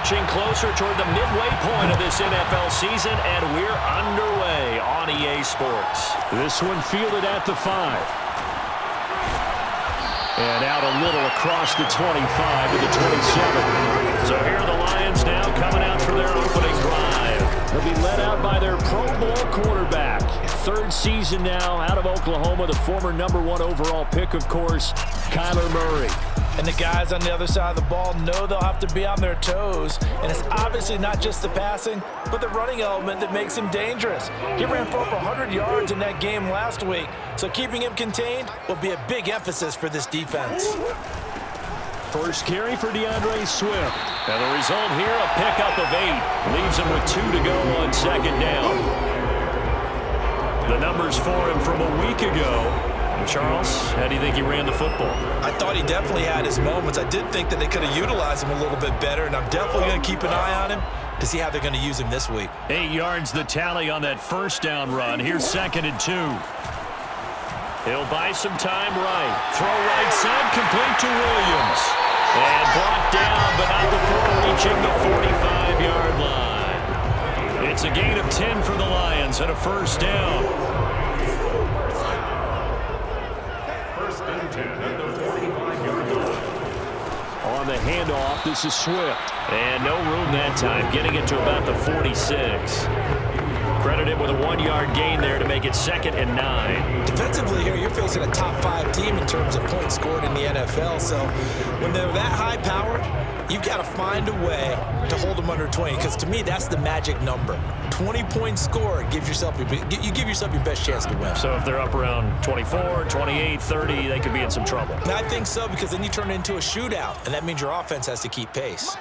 inching closer toward the midway point of this NFL season, and we're underway on EA Sports. This one fielded at the 5. And out a little across the 25 to the 27. So here are the Lions now coming out for their opening drive. They'll be led out by their Pro Bowl quarterback. Third season now out of Oklahoma, the former #1 overall pick, of course, Kyler Murray. And the guys on the other side of the ball know they'll have to be on their toes. And it's obviously not just the passing, but the running element that makes him dangerous. He ran for over 100 yards in that game last week, so keeping him contained will be a big emphasis for this defense. First carry for DeAndre Swift. And the result here, a pickup of 8. Leaves him with 2 to go on second down. The numbers for him from a week ago. Charles, how do you think he ran the football? I thought he definitely had his moments. I did think that they could have utilized him a little bit better, and I'm definitely going to keep an eye on him to see how they're going to use him this week. 8 yards the tally on that first down run. Here's 2nd and 2. He'll buy some time right. Throw right side, complete to Williams. And brought down, but not before reaching the 45-yard line. It's a gain of 10 for the Lions and a first down. On the handoff, this is Swift. And no room that time, getting it to about the 46. Credited with a 1-yard gain there to make it 2nd and 9. Defensively here, you're facing a top 5 team in terms of points scored in the NFL. So when they're that high powered, you've got to find a way to hold them under 20. Because to me, that's the magic number. 20 points scored gives yourself you give yourself your best chance to win. So if they're up around 24, 28, 30, they could be in some trouble. And I think so, because then you turn it into a shootout, and that means your offense has to keep pace.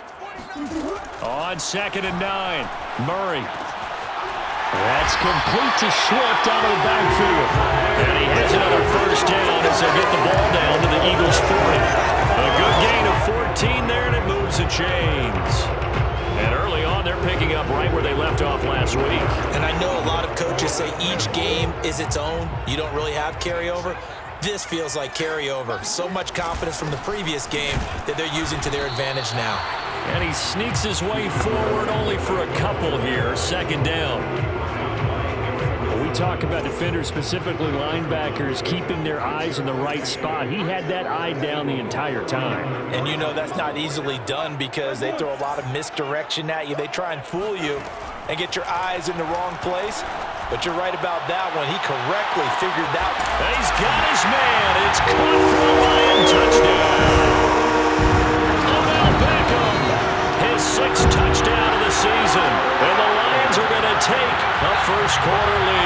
On 2nd and 9, Murray. That's complete to Swift out of the backfield. And he has another first down as they get the ball down to the Eagles' 40. A good gain of 14 there, and it moves the chains. And early on, they're picking up right where they left off last week. And I know a lot of coaches say each game is its own. You don't really have carryover. This feels like carryover. So much confidence from the previous game that they're using to their advantage now. And he sneaks his way forward only for a couple here. 2nd down. We talk about defenders, specifically linebackers, keeping their eyes in the right spot. He had that eye down the entire time. And you know that's not easily done because they throw a lot of misdirection at you. They try and fool you and get your eyes in the wrong place. But you're right about that one. He correctly figured that. He's got his man. It's caught for a Lion touchdown. Odell Beckham, his 6th touchdown of the season. And the Lions are going to take a first-quarter lead.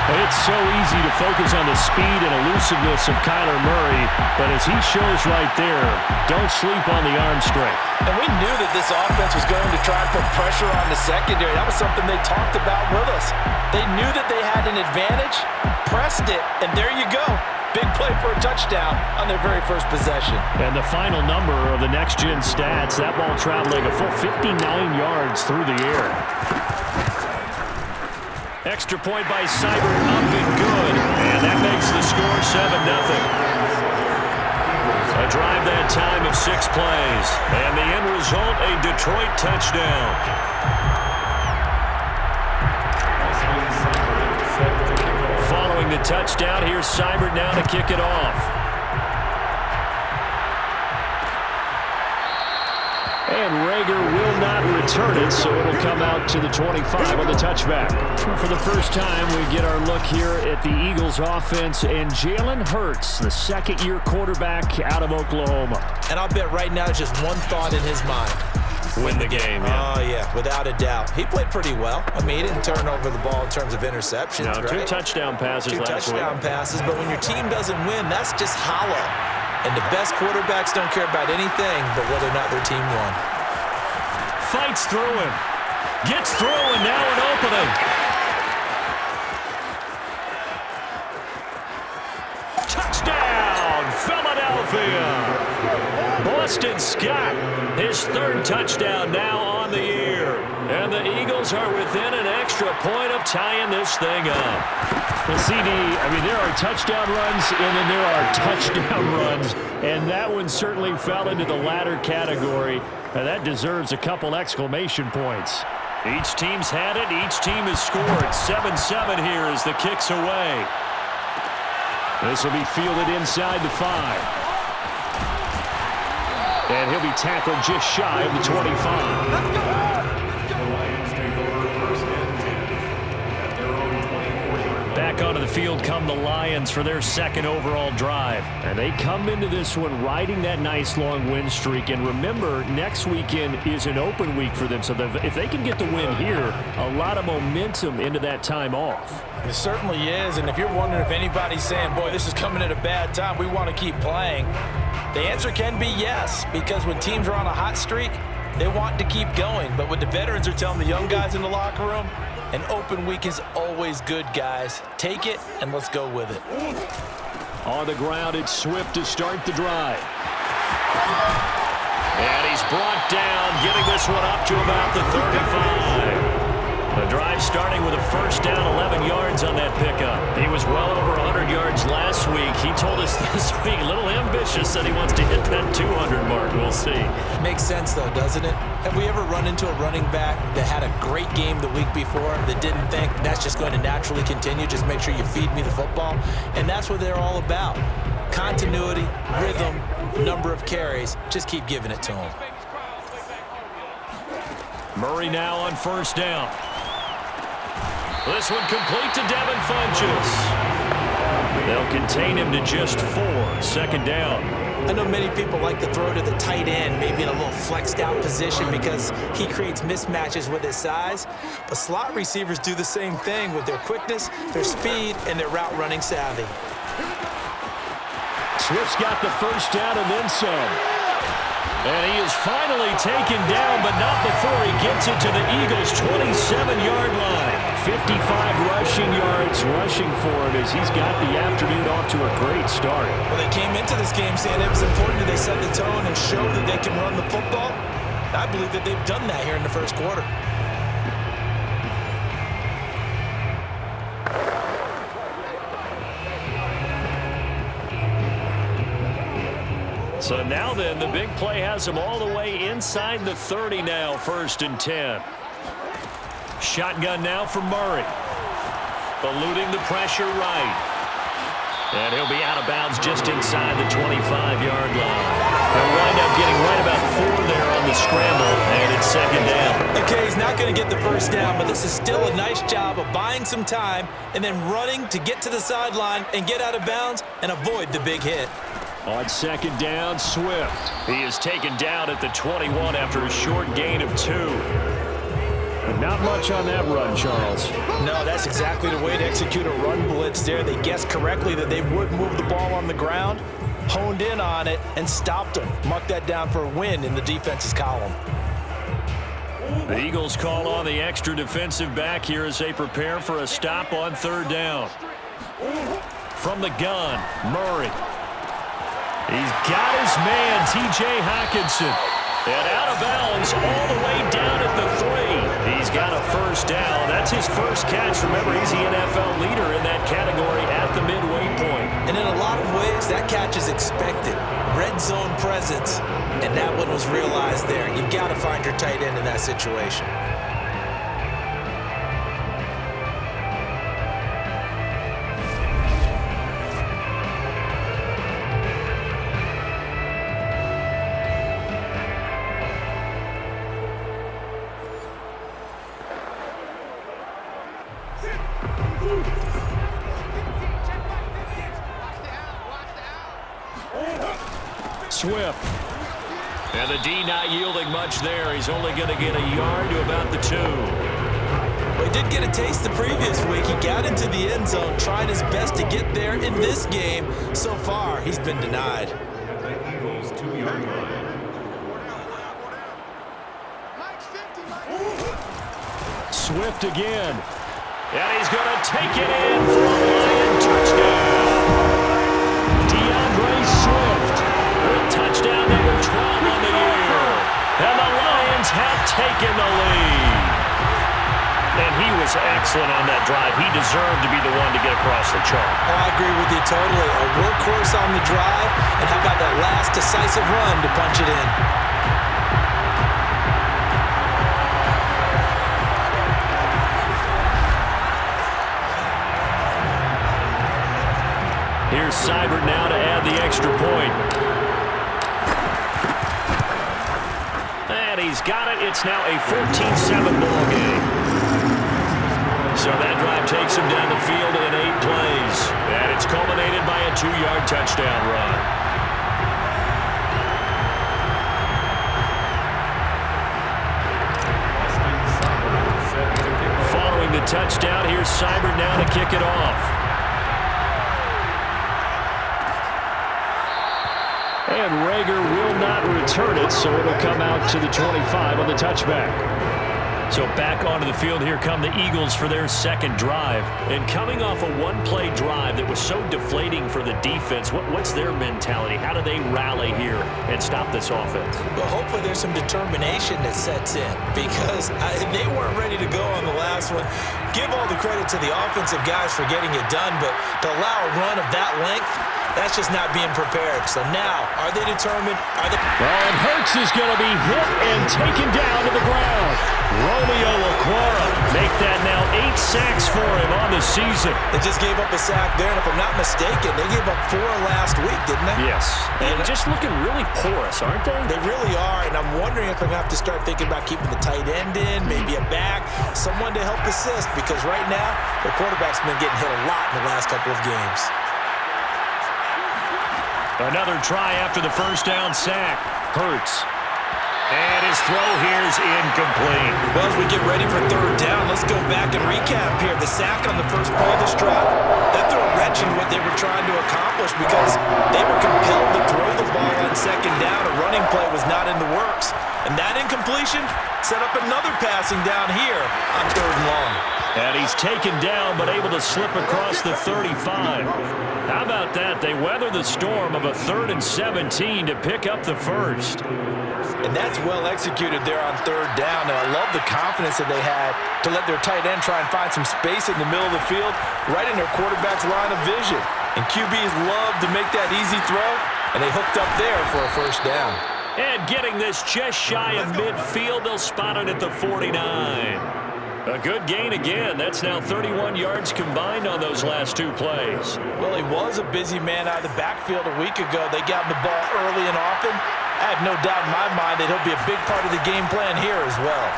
It's so easy to focus on the speed and elusiveness of Kyler Murray, but as he shows right there, don't sleep on the arm strength. And we knew that this offense was going to try and put pressure on the secondary. That was something they talked about with us. They knew that they had an advantage, pressed it, and there you go. Big play for a touchdown on their very first possession. And the final number of the next-gen stats, that ball traveling a full 59 yards through the air. Extra point by Seibert, up and good. And that makes the score 7-0. A drive that time of 6 plays. And the end result, a Detroit touchdown. Following the touchdown, here's Seibert now to kick it off. And Rager will not return it, so it'll come out to the 25 on the touchback. For the first time, we get our look here at the Eagles offense and Jalen Hurts, the second-year quarterback out of Oklahoma. And I'll bet right now just one thought in his mind. Win the game. Yeah. Oh, yeah, without a doubt. He played pretty well. I mean, he didn't turn over the ball in terms of interceptions, no, right? 2 touchdown passes last week. 2 touchdown passes, but when your team doesn't win, that's just hollow. And the best quarterbacks don't care about anything but whether or not their team won. Fights through him. Gets through, and now an opening. Touchdown, Philadelphia. Boston Scott, his third touchdown now on the year. And the Eagles are within an extra point of tying this thing up. The CD, I mean, there are touchdown runs and then there are touchdown runs. And that one certainly fell into the latter category. And that deserves a couple exclamation points. Each team's had it. Each team has scored. 7-7 here as the kick's away. This will be fielded inside the 5. And he'll be tackled just shy of the 25. Back onto the field come the Lions for their second overall drive. And they come into this one riding that nice long win streak. And remember, next weekend is an open week for them. So if they can get the win here, a lot of momentum into that time off. It certainly is. And if you're wondering if anybody's saying, boy, this is coming at a bad time, we want to keep playing, the answer can be yes. Because when teams are on a hot streak, they want to keep going. But what the veterans are telling the young guys in the locker room, an open week is always good, guys. Take it, and let's go with it. On the ground, it's Swift to start the drive. And he's brought down, getting this one up to about the 35. The drive starting with a first down, 11 yards on that pickup. He was well over 100 yards last week. He told us this week, a little ambitious, that he wants to hit that 200 mark. We'll see. Makes sense, though, doesn't it? Have we ever run into a running back that had a great game the week before that didn't think that's just going to naturally continue? Just make sure you feed me the football. And that's what they're all about. Continuity, rhythm, number of carries. Just keep giving it to him. Murray now on first down. This one complete to Devin Funchess. They'll contain him to just 4. Second down. I know many people like to throw to the tight end, maybe in a little flexed out position because he creates mismatches with his size. But slot receivers do the same thing with their quickness, their speed, and their route running savvy. Swift's got the first down and then some. And he is finally taken down, but not before he gets it to the Eagles' 27-yard line. 55 rushing yards rushing for him as he's got the afternoon off to a great start. Well, they came into this game saying it was important that they set the tone and show that they can run the football. I believe that they've done that here in the first quarter. So now then, the big play has him all the way inside the 30 now, 1st and 10. Shotgun now for Murray. Eluding the pressure right. And he'll be out of bounds just inside the 25-yard line. They'll wind up getting right about 4 there on the scramble, and it's second down. Okay, he's not going to get the first down, but this is still a nice job of buying some time and then running to get to the sideline and get out of bounds and avoid the big hit. On second down, Swift. He is taken down at the 21 after a short gain of 2. But not much on that run, Charles. No, that's exactly the way to execute a run blitz there. They guessed correctly that they would move the ball on the ground, honed in on it, and stopped them. Mark that down for a win in the defense's column. The Eagles call on the extra defensive back here as they prepare for a stop on third down. From the gun, Murray. He's got his man, T.J. Hockenson. And out of bounds all the way down at the 3. He's got a first down. That's his first catch. Remember, he's the NFL leader in that category at the midway point. And in a lot of ways, that catch is expected. Red zone presence. And that one was realized there. You've got to find your tight end in that situation. Swift. And the D not yielding much there. He's only going to get a yard to about the 2. Well, he did get a taste the previous week. He got into the end zone, tried his best to get there in this game. So far, he's been denied. At the Eagles' 2-yard line. Swift again. And he's going to take it in for a Lion touchdown. DeAndre Swift with touchdown number 12 in the lead. And he was excellent on that drive. He deserved to be the one to get across the chalk. Oh, I agree with you totally. A workhorse on the drive, and how about that last decisive run to punch it in? Here's Seibert now to add the extra point. And he's got it. It's now a 14-7 ball game. So that drive takes him down the field in 8 plays. And it's culminated by a 2-yard touchdown run. Following the touchdown, here's Seibert now to kick it off. And Rager will not return it, so it'll come out to the 25 on the touchback. So back onto the field, here come the Eagles for their second drive. And coming off a one-play drive that was so deflating for the defense, what's their mentality? How do they rally here and stop this offense? Well, hopefully there's some determination that sets in, because they weren't ready to go on the last one. Give all the credit to the offensive guys for getting it done, but to allow a run of that length, that's just not being prepared. So now, are they determined? And Hurts is going to be hit and taken down to the ground. Romeo Okwara make that now 8 sacks for him on the season. They just gave up a sack there, and if I'm not mistaken, they gave up 4 last week, didn't they? Yes. And just looking really porous, aren't they? They really are, and I'm wondering if they're going to have to start thinking about keeping the tight end in, maybe a back, someone to help assist, because right now, the quarterback's been getting hit a lot in the last couple of games. Another try after the first down sack. Hurts. And his throw here's incomplete. Well, as we get ready for third down, let's go back and recap here. The sack on the first play of this drive, that threw a wrench in what they were trying to accomplish, because they were compelled to throw the ball on second down. A running play was not in the works. And that incompletion set up another passing down here on third and long. And he's taken down, but able to slip across the 35. How about that? They weather the storm of a 3rd and 17 to pick up the first. And that's well executed there on third down. And I love the confidence that they had to let their tight end try and find some space in the middle of the field, right in their quarterback's line of vision. And QBs love to make that easy throw, and they hooked up there for a first down. And getting this just shy of midfield, they'll spot it at the 49. A good gain again. That's now 31 yards combined on those last 2 plays. Well, he was a busy man out of the backfield a week ago. They got the ball early and often. I have no doubt in my mind that he'll be a big part of the game plan here as well.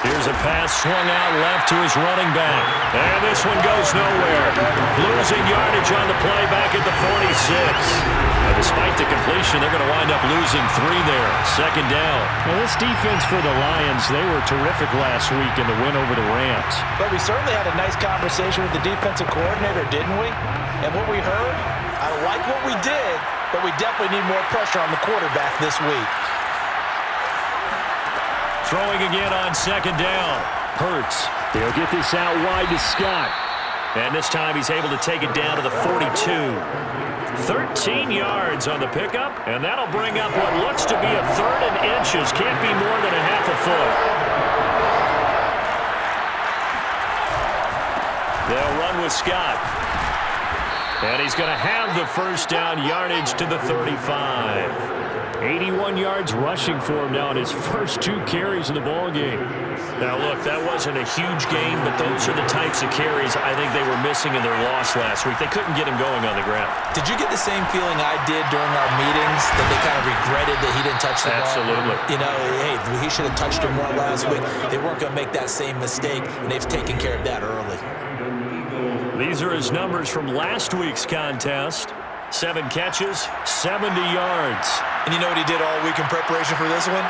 Here's a pass swung out left to his running back. And this one goes nowhere. Losing yardage on the play back at the 46. And despite the completion, they're going to wind up losing 3 there. Second down. Well, this defense for the Lions, they were terrific last week in the win over the Rams. But we certainly had a nice conversation with the defensive coordinator, didn't we? And what we heard, I like what we did, but we definitely need more pressure on the quarterback this week. Throwing again on second down. Hurts. They'll get this out wide to Scott. And this time he's able to take it down to the 42. 13 yards on the pickup, and that'll bring up what looks to be a 3rd and inches. Can't be more than a half a foot. They'll run with Scott. And he's going to have the first down, yardage to the 35. 81 yards rushing for him now in his first 2 carries in the ballgame. Now, look, that wasn't a huge gain, but those are the types of carries I think they were missing in their loss last week. They couldn't get him going on the ground. Did you get the same feeling I did during our meetings, that they kind of regretted that he didn't touch the ball? Absolutely. You know, hey, he should have touched him more last week. They weren't going to make that same mistake, and they've taken care of that early. These are his numbers from last week's contest. 7 catches, 70 yards. And you know what he did all week in preparation for this one?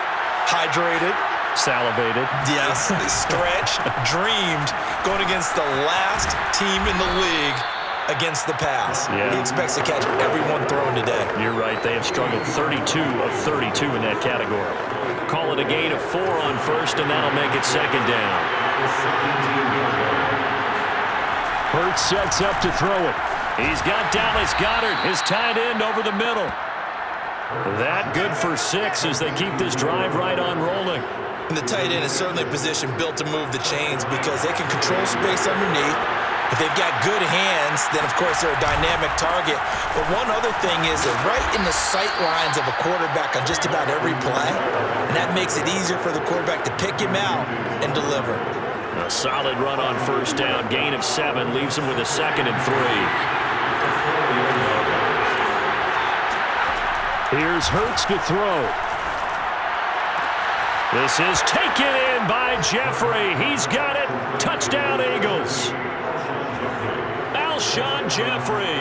Hydrated. Salivated. Yes, stretched, dreamed, going against the last team in the league against the pass. Yeah. He expects to catch everyone thrown today. You're right. They have struggled 32 of 32 in that category. Call it a gain of 4 on first, and that'll make it second down. Hurts sets up to throw it. He's got Dallas Goedert, his tight end, over the middle. That good for 6 as they keep this drive right on rolling. And the tight end is certainly a position built to move the chains because they can control space underneath. If they've got good hands, then, of course, they're a dynamic target. But one other thing is they're right in the sight lines of a quarterback on just about every play, and that makes it easier for the quarterback to pick him out and deliver. A solid run on first down. Gain of 7 leaves him with a 2nd and 3. Here's Hurts to throw. This is taken in by Jeffrey. He's got it. Touchdown, Eagles. Alshon Jeffrey,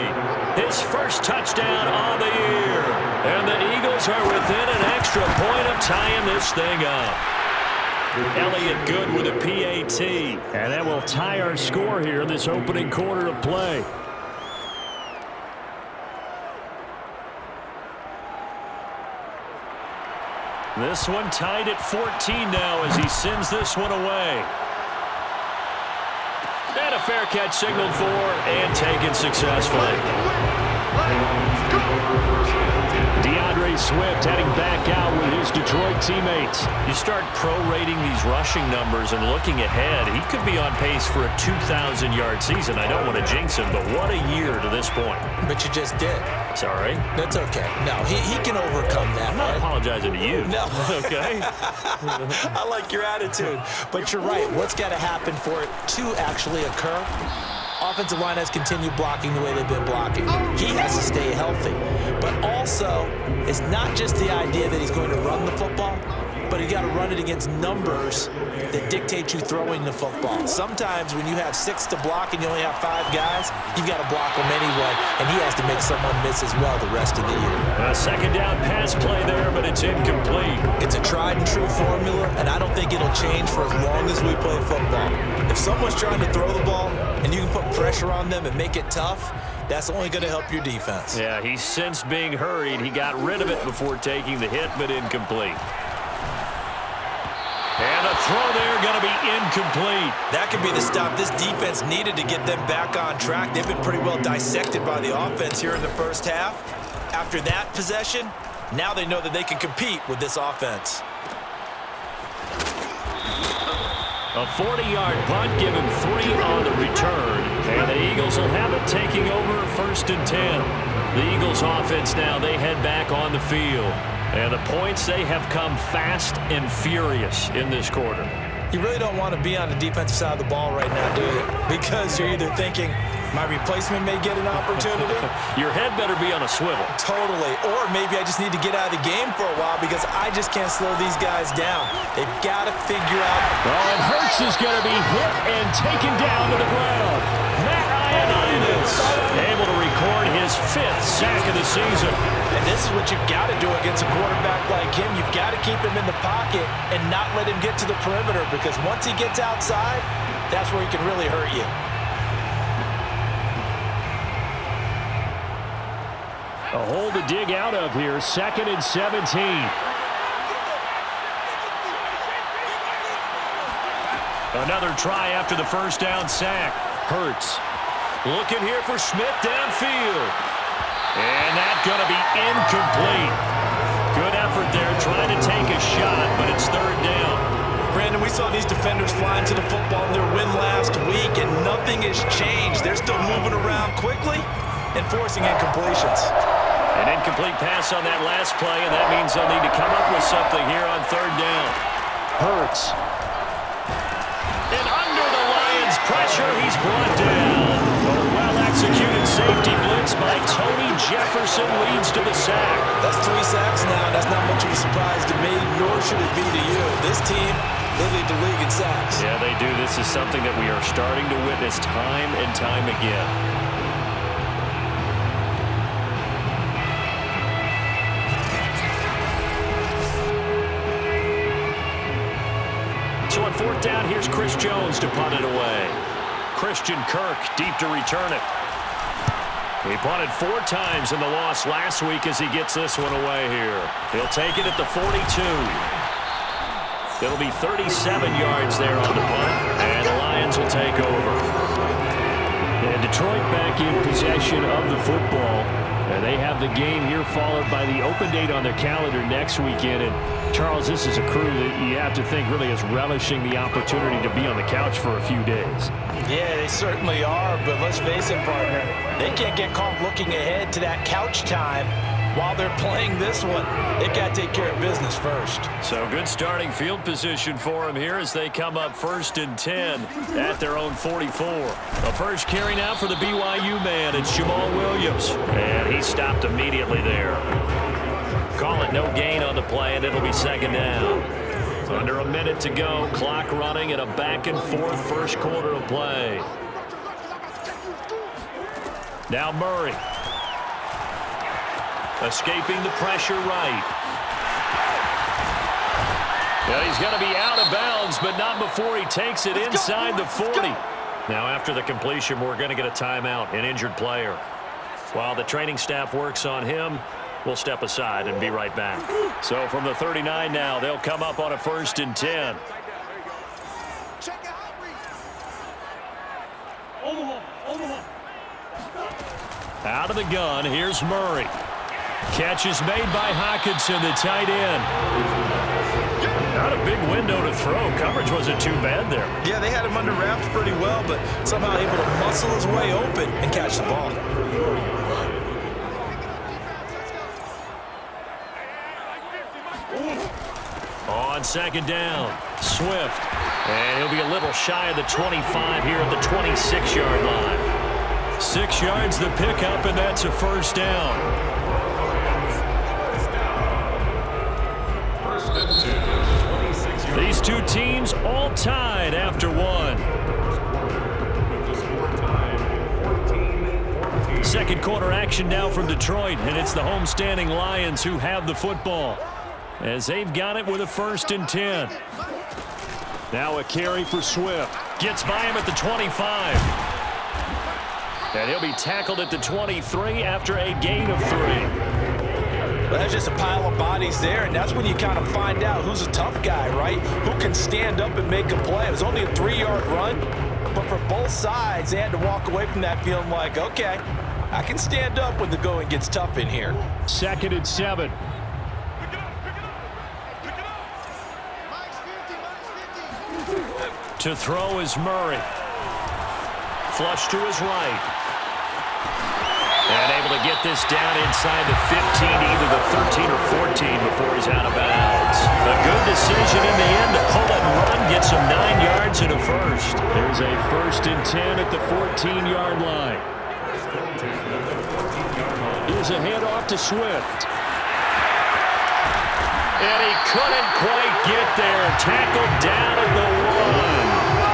his first touchdown on the year. And the Eagles are within an extra point of tying this thing up. Elliott good with a PAT. And that will tie our score here in this opening quarter of play. This one tied at 14 now as he sends this one away. And a fair catch signaled for and taken successfully. DeAndre Swift heading back out with his Detroit teammates. You start prorating these rushing numbers and looking ahead, he could be on pace for a 2,000-yard season. I don't want to jinx him, but what a year to this point. But you just did. Sorry? That's okay. No, he can overcome that. I'm not apologizing to you. No. Okay? I like your attitude. But you're right. What's got to happen for it to actually occur? Offensive line has continued blocking the way they've been blocking. He has to stay healthy. But also, it's not just the idea that he's going to run the football, but you got to run it against numbers that dictate you throwing the football. Sometimes when you have 6 to block and you only have 5 guys, you've got to block them anyway, and he has to make someone miss as well the rest of the year. A second down pass play there, but it's incomplete. It's a tried and true formula, and I don't think it'll change for as long as we play football. If someone's trying to throw the ball and you can put pressure on them and make it tough, that's only going to help your defense. Yeah, he's since being hurried. He got rid of it before taking the hit, but incomplete. And a throw there going to be incomplete. That could be the stop this defense needed to get them back on track. They've been pretty well dissected by the offense here in the first half. After that possession, now they know that they can compete with this offense. A 40-yard punt, given 3 on the return. And the Eagles will have it taking over 1st and 10. The Eagles offense now, they head back on the field. And the points, they have come fast and furious in this quarter. You really don't want to be on the defensive side of the ball right now, do you? Because you're either thinking, my replacement may get an opportunity. Your head better be on a swivel. Totally. Or maybe I just need to get out of the game for a while because I just can't slow these guys down. They've got to figure out. Oh, and Hurts is going to be hit and taken down to the ground. Matt Ioannidis able to record his 5th sack of the season. And this is what you've got to do against a quarterback like him. You've got to keep him in the pocket and not let him get to the perimeter because once he gets outside, that's where he can really hurt you. A hole to dig out of here, 2nd and 17. Another try after the first down sack. Hurts looking here for Smith downfield. And that's going to be incomplete. Good effort there trying to take a shot, but it's 3rd down. Brandon, we saw these defenders flying to the football in their win last week, and nothing has changed. They're still moving around quickly and forcing incompletions. An incomplete pass on that last play, and that means they'll need to come up with something here on 3rd down. Hurts. And under the Lions' pressure, he's brought down. A well-executed safety blitz by Tony Jefferson leads to the sack. That's 3 sacks now. That's not much of a surprise to me, nor should it be to you. This team, they lead the league in sacks. Yeah, they do. This is something that we are starting to witness time and time again. So on 4th down, here's Chris Jones to punt it away. Christian Kirk deep to return it. He punted 4 times in the loss last week as he gets this one away here. He'll take it at the 42. It'll be 37 yards there on the punt, and the Lions will take over. And Detroit back in possession of the football. And they have the game here followed by the open date on their calendar next weekend. And Charles, this is a crew that you have to think really is relishing the opportunity to be on the couch for a few days. Yeah, they certainly are, but let's face it, partner, they can't get caught looking ahead to that couch time while they're playing this one. They've got to take care of business first. So good starting field position for them here as they come up 1st and 10 at their own 44. The first carry now for the BYU man. It's Jamal Williams. And he stopped immediately there. Call it no gain on the play, and it'll be 2nd down. Under a minute to go. Clock running in a back-and-forth first quarter of play. Now Murray. Escaping the pressure right. Well, he's going to be out of bounds, but not before he takes it inside the 40. Now, after the completion, we're going to get a timeout, an injured player. While the training staff works on him, we'll step aside and be right back. So from the 39 now, they'll come up on a 1st and 10. Out of the gun, here's Murray. Catch is made by Hawkinson, the tight end. Not a big window to throw. Coverage wasn't too bad there. Yeah, they had him under wraps pretty well, but somehow able to muscle his way open and catch the ball. On 2nd down, Swift. And he'll be a little shy of the 25 here at the 26-yard line. 6 yards the pickup, and that's a 1st down. These two teams all tied after one. 2nd quarter action now from Detroit, and it's the homestanding Lions who have the football as they've got it with a 1st and 10. Now a carry for Swift. Gets by him at the 25. And he'll be tackled at the 23 after a gain of 3. Well, there's just a pile of bodies there, and that's when you kind of find out who's a tough guy, right? Who can stand up and make a play. It was only a 3-yard run, but for both sides, they had to walk away from that feeling like, okay, I can stand up when the going gets tough in here. 2nd and 7. To throw is Murray. Flush to his right. And able to get this down inside the 15, either the 13 or 14 before he's out of bounds. A good decision in the end to pull it and run, gets him 9 yards and a 1st. There's a 1st and 10 at the 14-yard line. Here's a handoff to Swift. And he couldn't quite get there. Tackled down at the 1.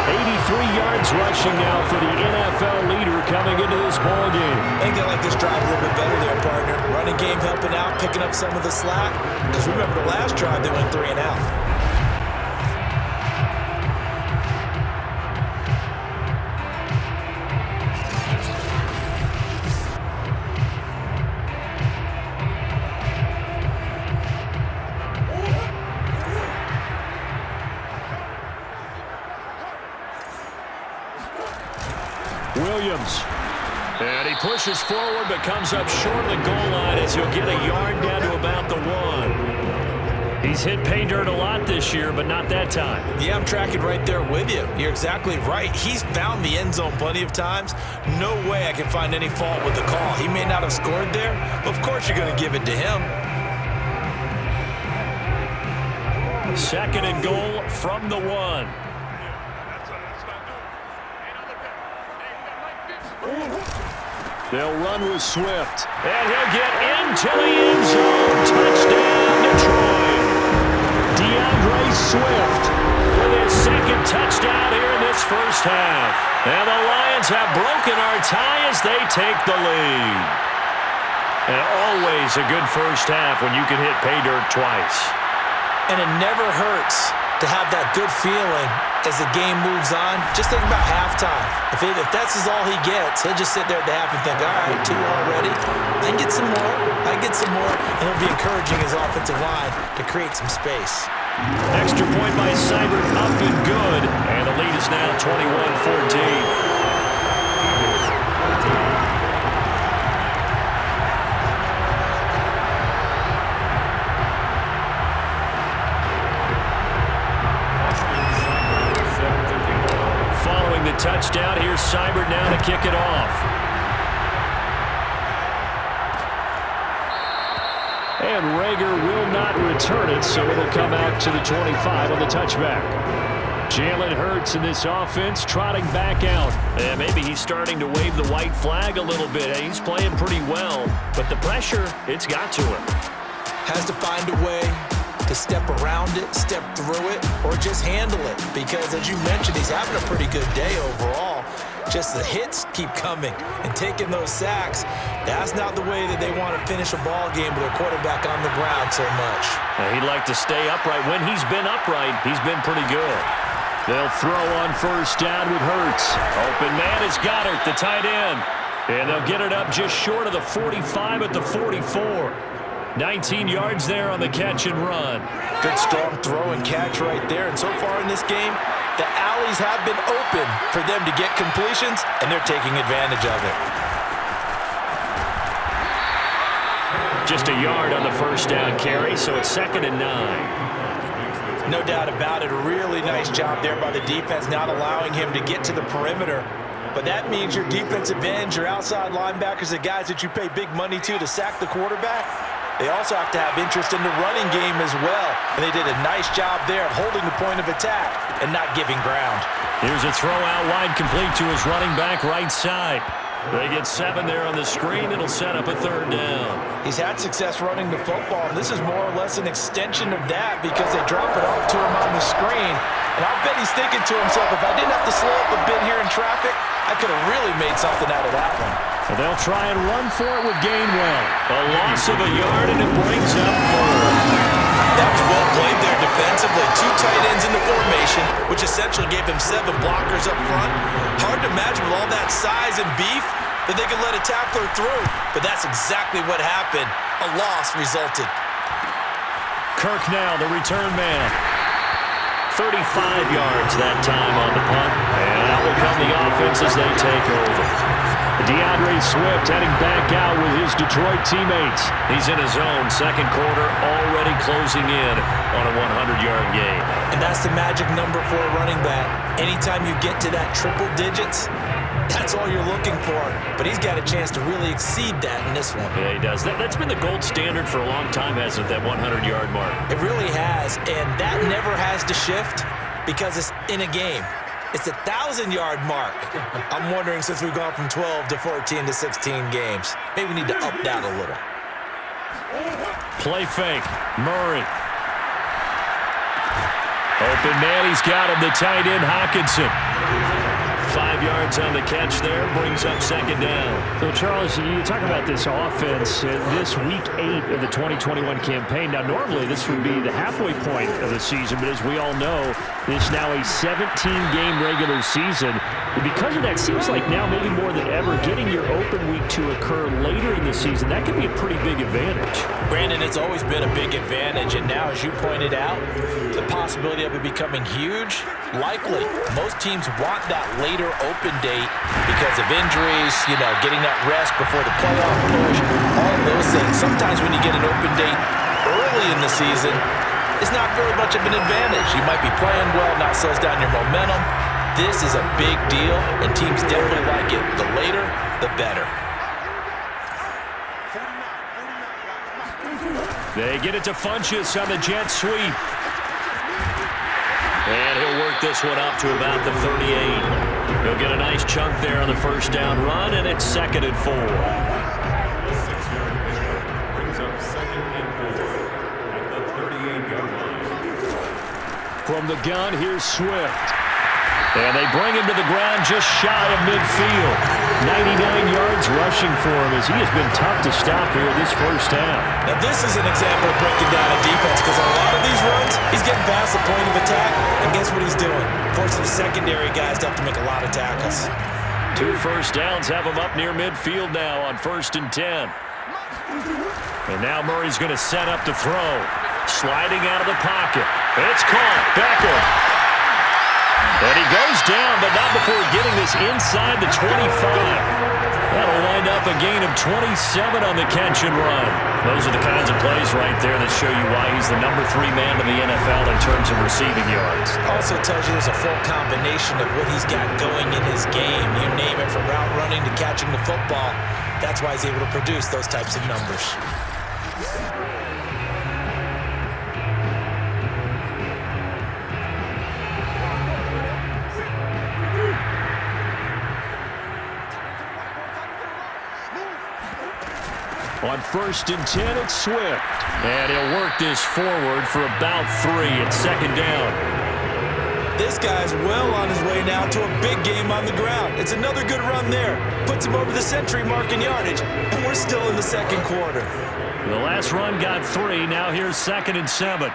83 yards rushing now for the NFL leader coming into this ball game. I think they like this drive a little bit better there, partner. Running game helping out, picking up some of the slack. Because remember the last drive, they went 3 and out. Williams. And he pushes forward but comes up short of the goal line as he'll get a yard down to about the 1. He's hit pay dirt a lot this year, but not that time. Yeah, I'm tracking right there with you. You're exactly right. He's found the end zone plenty of times. No way I can find any fault with the call. He may not have scored there, but of course you're going to give it to him. 2nd and goal from the 1. They'll run with Swift. And he'll get into the end zone. Touchdown, Detroit. DeAndre Swift with his 2nd touchdown here in this first half. And the Lions have broken our tie as they take the lead. And always a good first half when you can hit pay dirt twice. And it never hurts to have that good feeling as the game moves on. Just think about halftime. If that's all he gets, he'll just sit there at the half and think, all right, 2 already. I can get some more. I can get some more. And he'll be encouraging his offensive line to create some space. Extra point by Seibert, up and good. And the lead is now 21-14. And Rager will not return it, so it'll come out to the 25 on the touchback. Jalen Hurts in this offense trotting back out. And maybe he's starting to wave the white flag a little bit. He's playing pretty well, but the pressure, it's got to him. Has to find a way to step around it, step through it, or just handle it. Because as you mentioned, he's having a pretty good day overall. Just the hits keep coming and taking those sacks. That's not the way that they want to finish a ball game with their quarterback on the ground so much. He'd like to stay upright. When he's been upright, he's been pretty good. They'll throw on first down with Hurts. Open man is Goddard, the tight end. And they'll get it up just short of the 45 at the 44. 19 yards there on the catch and run. Good strong throw and catch right there. And so far in this game, the alleys have been open for them to get completions, and they're taking advantage of it. Just a yard on the first down carry, so it's 2nd and 9. No doubt about it. A really nice job there by the defense, not allowing him to get to the perimeter. But that means your defensive ends, your outside linebackers, the guys that you pay big money to sack the quarterback, they also have to have interest in the running game as well. And they did a nice job there of holding the point of attack and not giving ground. Here's a throw out wide, complete to his running back right side. They get 7 there on the screen. It'll set up a 3rd down. He's had success running the football, and this is more or less an extension of that because they drop it off to him on the screen. And I'll bet he's thinking to himself, if I didn't have to slow up a bit here in traffic, I could have really made something out of that one. Well, they'll try and run for it with Gainwell. A loss of a yard, and it brings up 4. That was well played there defensively. 2 tight ends in the formation, which essentially gave them 7 blockers up front. Hard to imagine with all that size and beef that they could let a tackler through. But that's exactly what happened. A loss resulted. Kirk now, the return man. 35 yards that time on the punt. And out will come the offense as they take over. DeAndre Swift heading back out with his Detroit teammates. He's in his own 2nd quarter, already closing in on a 100-yard game. And that's the magic number for a running back. Anytime you get to that triple digits, that's all you're looking for. But he's got a chance to really exceed that in this one. Yeah, he does. That's been the gold standard for a long time, hasn't it, that 100-yard mark? It really has, and that never has to shift because it's in a game. It's a 1,000-yard mark. I'm wondering, since we've gone from 12 to 14 to 16 games, maybe we need to up that a little. Play fake. Murray. Open man, he's got him, the tight end, Hockenson. 5 yards on the catch there, brings up 2nd down. So, Charles, you talk about this offense, this week 8 of the 2021 campaign. Now, normally this would be the halfway point of the season, but as we all know, this now a 17-game regular season. And because of that, seems like now maybe more than ever, getting your open week to occur later in the season, that could be a pretty big advantage. Brandon, it's always been a big advantage, and now, as you pointed out, the possibility of it becoming huge, likely. Most teams want that later open date because of injuries, getting that rest before the playoff push, all of those things. Sometimes when you get an open date early in the season, it's not very much of an advantage. You might be playing well, not slows down your momentum. This is a big deal, and teams definitely like it. The later, the better. They get it to Funchess on the jet sweep. And he'll work this one up to about the 38. He'll get a nice chunk there on the first down run, and it's 2nd and 4. The 6-yard pickup brings up 2nd and 4 at the 38-yard line. From the gun, here's Swift. And they bring him to the ground just shy of midfield. 99 yards rushing for him as he has been tough to stop here this first half. Now this is an example of breaking down a defense because a lot of these runs, he's getting past the point of attack, and guess what he's doing? Forcing the secondary guys to have to make a lot of tackles. 2 first downs have him up near midfield now on 1st and 10. And now Murray's going to set up to throw. Sliding out of the pocket. It's caught. Becker. And he goes down, but not before getting this inside the 25. That'll wind up a gain of 27 on the catch and run. Those are the kinds of plays right there that show you why he's the number 3 man in the NFL in terms of receiving yards. Also tells you there's a full combination of what he's got going in his game. You name it, from route running to catching the football. That's why he's able to produce those types of numbers. On 1st and 10, it's Swift. And he'll work this forward for about 3. It's 2nd down. This guy's well on his way now to a big game on the ground. It's another good run there. Puts him over the century mark in yardage, and we're still in the 2nd quarter. The last run got 3. Now here's 2nd and 7.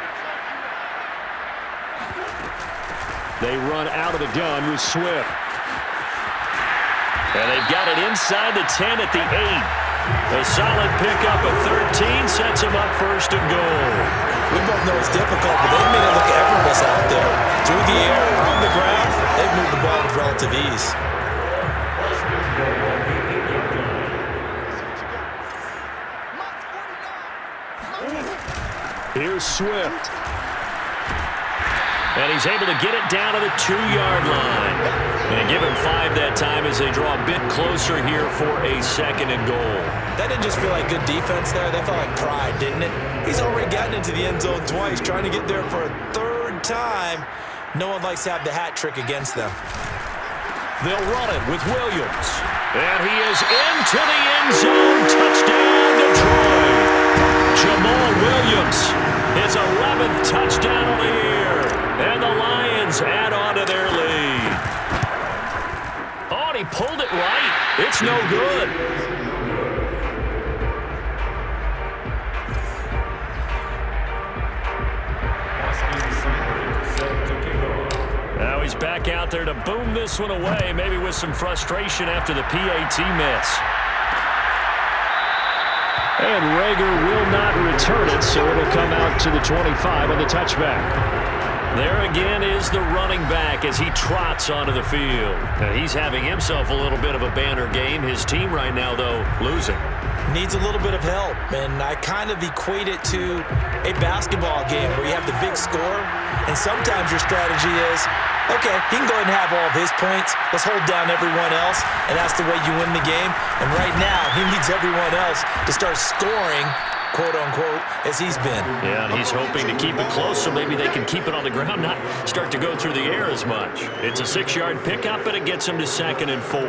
They run out of the gun with Swift. And they've got it inside the 10 at the 8. A solid pickup of 13 sets him up 1st and goal. We both know it's difficult, but they've made it look effortless out there. Through the air, on the ground, they've moved the ball with relative ease. Here's Swift. And he's able to get it down to the 2-yard line. And give him 5 that time as they draw a bit closer here for a 2nd and goal. That didn't just feel like good defense there. That felt like pride, didn't it? He's already gotten into the end zone twice, trying to get there for a 3rd time. No one likes to have the hat trick against them. They'll run it with Williams. And he is into the end zone. Touchdown, Detroit. Jamal Williams, his 11th touchdown of the year. And the Lions add on to their lead. Oh, and he pulled it right. It's no good. Now he's back out there to boom this one away, maybe with some frustration after the PAT miss. And Rager will not return it, so it'll come out to the 25 on the touchback. There again is the running back as he trots onto the field. Now he's having himself a little bit of a banner game. His team right now, though, losing. Needs a little bit of help, and I kind of equate it to a basketball game where you have the big score, and sometimes your strategy is, okay, he can go ahead and have all of his points. Let's hold down everyone else, and that's the way you win the game. And right now, he needs everyone else to start scoring, quote-unquote, as he's been. Yeah, and he's hoping to keep it close so maybe they can keep it on the ground, not start to go through the air as much. It's a 6-yard pickup, and it gets him to 2nd and 4.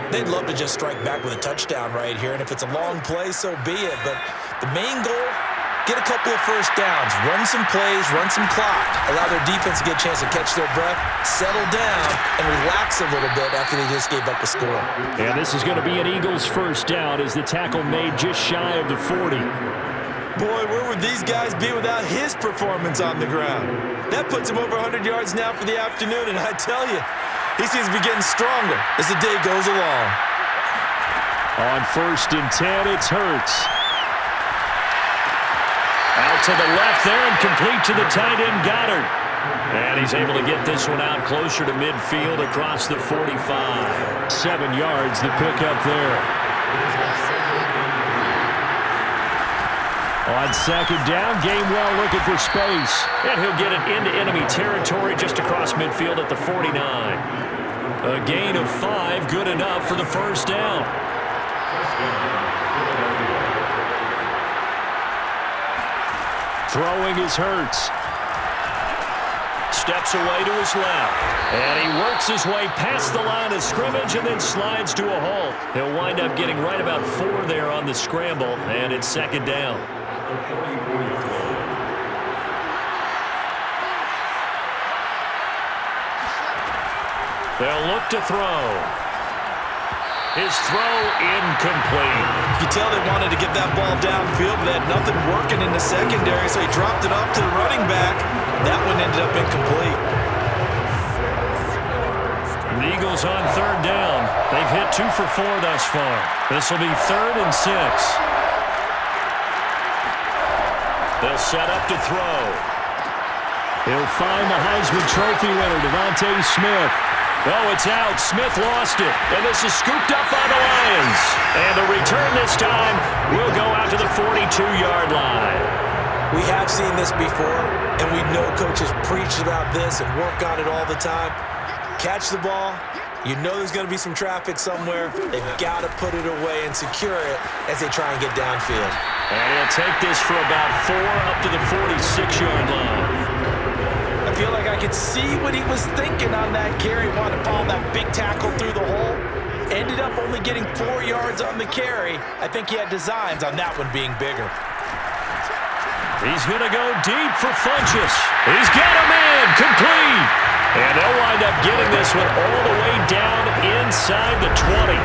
They'd love to just strike back with a touchdown right here, and if it's a long play, so be it. But the main goal, get a couple of first downs, run some plays, run some clock, allow their defense to get a chance to catch their breath, settle down, and relax a little bit after they just gave up a score. And this is going to be an Eagles first down as the tackle made just shy of the 40. Boy, where would these guys be without his performance on the ground? That puts him over 100 yards now for the afternoon, and I tell you, he seems to be getting stronger as the day goes along. On 1st and 10, it's Hurts. Out to the left there and complete to the tight end, Goddard. And he's able to get this one out closer to midfield across the 45. 7 yards, the pickup there. On 2nd down, Gainwell looking for space. And he'll get it into enemy territory just across midfield at the 49. A gain of 5, good enough for the first down. Throwing is Hurts. Steps away to his left. And he works his way past the line of scrimmage and then slides to a halt. He'll wind up getting right about 4 there on the scramble, and it's 2nd down. They'll look to throw. His throw incomplete. You can tell they wanted to get that ball downfield, but they had nothing working in the secondary, so he dropped it off to the running back. That one ended up incomplete. The Eagles on 3rd down. They've hit 2 for 4 thus far. This will be 3rd and 6. They'll set up to throw. He'll find the Heisman Trophy winner, Devontae Smith. Oh, it's out. Smith lost it. And this is scooped up by the Lions. And the return this time will go out to the 42-yard line. We have seen this before, and we know coaches preach about this and work on it all the time. Catch the ball. You know there's going to be some traffic somewhere. They've got to put it away and secure it as they try and get downfield. And he'll take this for about 4 up to the 46-yard line. I feel like I could see what he was thinking on that carry. Wanted to follow that big tackle through the hole. Ended up only getting 4 yards on the carry. I think he had designs on that one being bigger. He's going to go deep for Funchess. He's got a man complete. And they'll wind up getting this one all the way down inside the 20.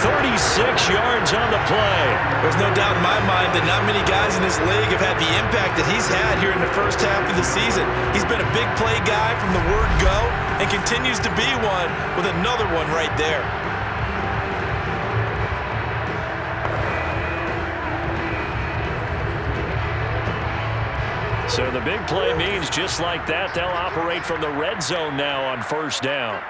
36 yards on the play. There's no doubt in my mind that not many guys in this league have had the impact that he's had here in the first half of the season. He's been a big play guy from the word go and continues to be one with another one right there. So the big play means just like that, they'll operate from the red zone now on first down.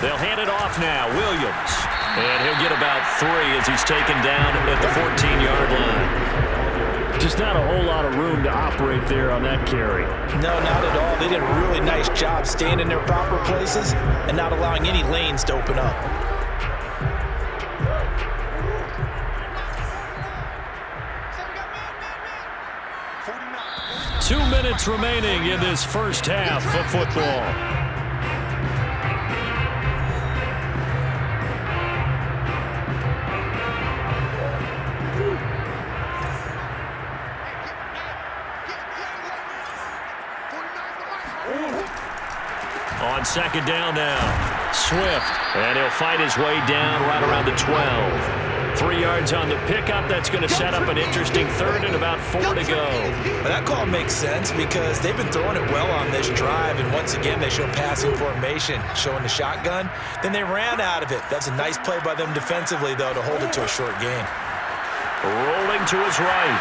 They'll hand it off now, Williams. And he'll get about 3 as he's taken down at the 14-yard line. Just not a whole lot of room to operate there on that carry. No, not at all. They did a really nice job staying in their proper places and not allowing any lanes to open up. Two minutes remaining in this first half of football. On second down now, Swift, and he'll fight his way down right around the 12. 3 yards on the pickup. That's going to set up an interesting third and about 4 to go. But that call makes sense because they've been throwing it well on this drive, and once again they show passing formation, showing the shotgun. Then they ran out of it. That's a nice play by them defensively, though, to hold it to a short game. Rolling to his right.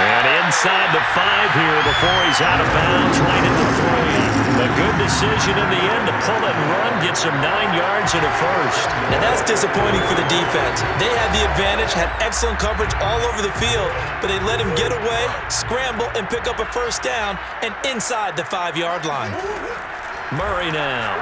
And inside the 5 here before he's out of bounds right at the 3. A good decision in the end to pull it and run, gets him 9 yards and a first. And that's disappointing for the defense. They had the advantage, had excellent coverage all over the field, but they let him get away, scramble, and pick up a first down and inside the 5-yard line. Murray now.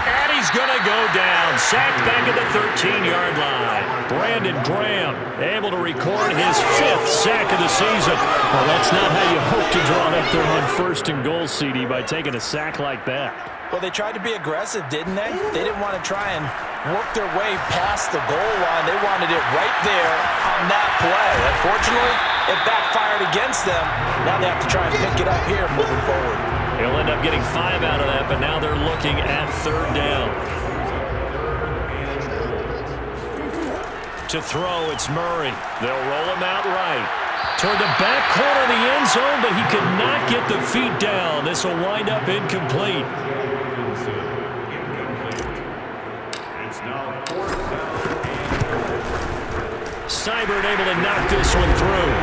And he's going to go down. Sacked back at the 13-yard line. Brandon Graham able to record his 5th sack of the season. Well, that's not how you hope to draw it up there on first and goal, CD, by taking a sack like that. Well, they tried to be aggressive, didn't they? They didn't want to try and work their way past the goal line. They wanted it right there on that play. Unfortunately, it backfired against them. Now they have to try and pick it up here moving forward. He'll end up getting 5 out of that, but now they're looking at third down. To throw, it's Murray. They'll roll him out right. Toward the back corner of the end zone, but he could not get the feet down. This will wind up incomplete. It's now 4th down. Seibert able to knock this one through.